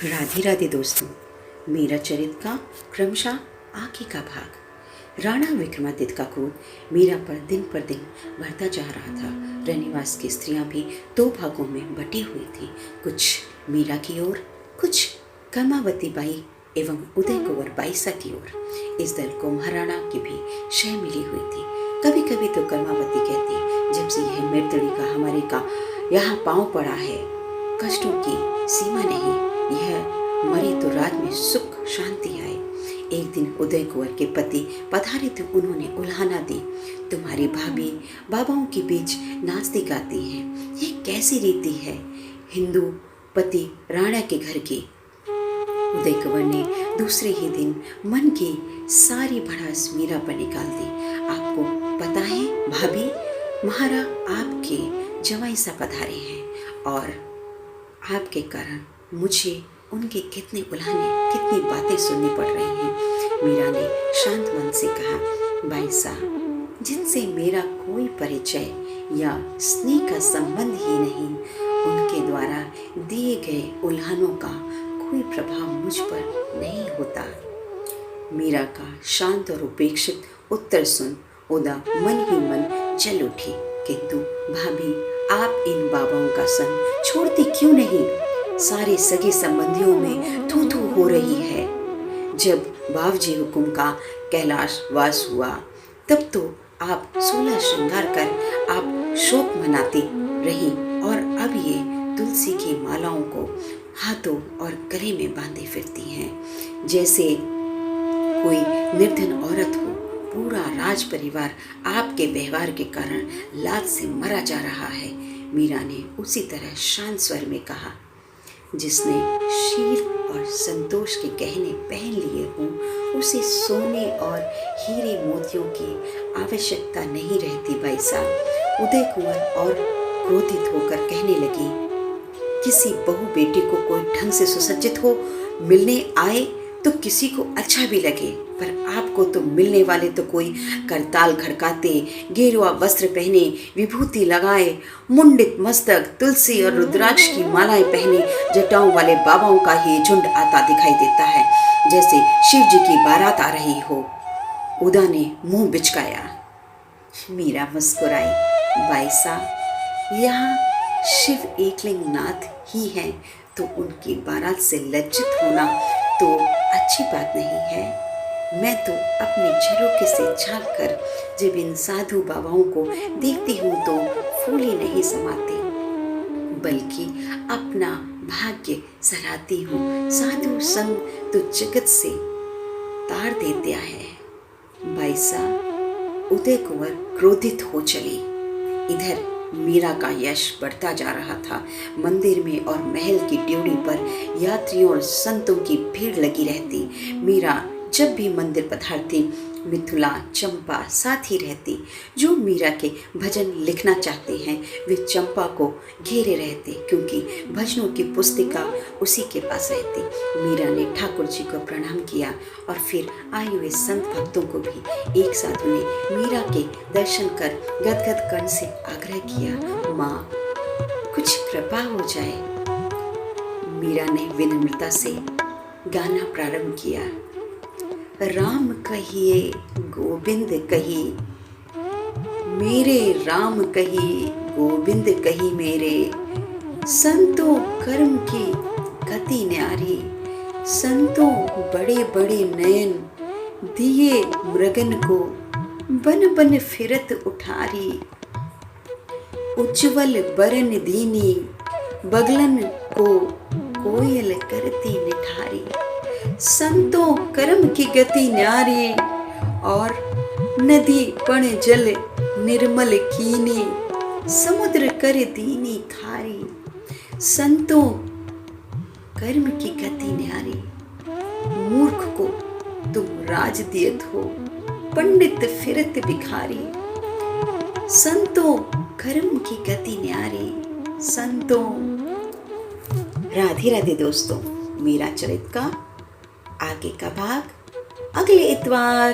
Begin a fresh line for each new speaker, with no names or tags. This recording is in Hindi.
राधे राधे दोस्तों, मेरा चरित्र का क्रमशः आगे का भाग। राणा विक्रमादित्य का क्रोध मीरा पर दिन बढ़ता जा रहा था। रनिवास की स्त्रियां भी दो भागों में बटी हुई थी, कुछ मीरा की ओर, कुछ कर्मावती बाई एवं उदय कुंवर बाईसा की ओर। इस दल को महाराणा की भी शय मिली हुई थी। कभी कभी तो कर्मावती कहती, जब से यह मृतड़ी का हमारे का यहाँ पांव पड़ा है, कष्टों की सीमा नहीं, यह मरे तो राज में सुख शांति आए। एक दिन उदय कुंवर के पति पधारे तो उन्होंने उल्हाना दी, तुम्हारी भाभी बाबाओं के बीच नाचती गाती हैं, ये कैसी रीति है हिंदू पति राणा के घर की। उदय कुंवर ने दूसरे ही दिन मन की सारी भड़ास मीरा पर निकाल दी। आपको पता है भाभी, महाराज आपके जवाई सा पधारे हैं और आपके कारण मुझे उनके कितने उल्हाने, कितनी बातें सुननी पड़ रही हैं। मीरा ने शांत मन से कहा, भाई साहब, जिनसे मेरा कोई परिचय या स्नेह का संबंध ही नहीं, उनके द्वारा दिए गए उल्हानों का कोई प्रभाव मुझ पर नहीं होता। मीरा का शांत और उपेक्षित उत्तर सुन उदा मन ही मन जल उठी। किंतु भाभी, आप इन बाबाओं का संग छोड़ती क्यों नहीं? सारे सगे संबंधियों में थू थू हो रही है। जब बावजी हुकुम का कैलाश वास हुआ, तब तो आप 16 श्रृंगार कर आप शोक मनाती रही, और अब ये तुलसी की मालाओं को हाथों और गले में बांधे फिरती हैं, जैसे कोई निर्धन औरत हो। पूरा राज परिवार आपके व्यवहार के कारण लाज से मरा जा रहा है। मीरा ने उसी तरह शांत स्वर में कहा, जिसने शील और संतोष के गहने पहन लिए हों, उसे सोने और हीरे मोतियों की आवश्यकता नहीं रहती। भाई साहब, उदय कुंवर और क्रोधित होकर कहने लगी, किसी बहू बेटी को कोई ढंग से सुसज्जित हो मिलने आए तो किसी को अच्छा भी लगे, पर आपको तो मिलने वाले तो कोई करताल खड़काते, गेरुआ वस्त्र पहने, विभूति लगाए, मुंडित मस्तक, तुलसी और रुद्राक्ष की मालाएं पहने जटाओं वाले बाबाओं का ही झुंड आता दिखाई देता है, जैसे शिव जी की बारात आ रही हो। उदा ने मुंह बिचकाया। मीरा मुस्कुराई, बाईसा, यहाँ शिव एकलिंग नाथ ही हैं, तो उनकी बारात से लज्जित होना तो अच्छी बात नहीं है। मैं तो अपने झरोखे से झांक कर जब इन साधु बाबाओं को देखती हूँ तो फूल ही नहीं समाती, बल्कि अपना भाग्य सराहती हूँ। साधु संग तो जगत से तार देता है। बाईसा, उदय कुंवर क्रोधित हो चली। इधर मीरा का यश बढ़ता जा रहा था। मंदिर में और महल की ड्योढ़ी पर यात्रियों और संतों की भीड़ लगी रहती। मीरा जब भी मंदिर पधारती, मिथुला, चंपा साथ ही रहती। जो मीरा के भजन लिखना चाहते हैं, वे चंपा को घेरे रहते, क्योंकि भजनों की पुस्तिका उसी के पास रहती। मीरा ने ठाकुर जी को प्रणाम किया और फिर आए हुए संत भक्तों को भी एक साथ उन्हें मीरा के दर्शन कर गदगद कर्ण से आग्रह किया, माँ, कुछ कृपा हो जाए। मीरा ने विनम्रता से गाना प्रारंभ किया, राम कहिए गोविंद कही, मेरे राम कही गोविंद कही मेरे, संतों कर्म की गति न्यारी, संतों बड़े बड़े नयन दिए मृगन को, बन बन फिरत उठारी, उज्ज्वल बरन दीनी, बगलन को कोयल करती निठारी, संतों कर्म की गति न्यारी, और नदी पण जल निर्मल कीनी, समुद्र कर दीनी खारी, संतों कर्म की गति न्यारी, मूर्ख को तुम राज दियत हो, पंडित फिरत भिखारी, संतों कर्म की गति न्यारी, संतों। राधे राधे दोस्तों, मेरा चरित्र का आगे का भाग अगले इतवार।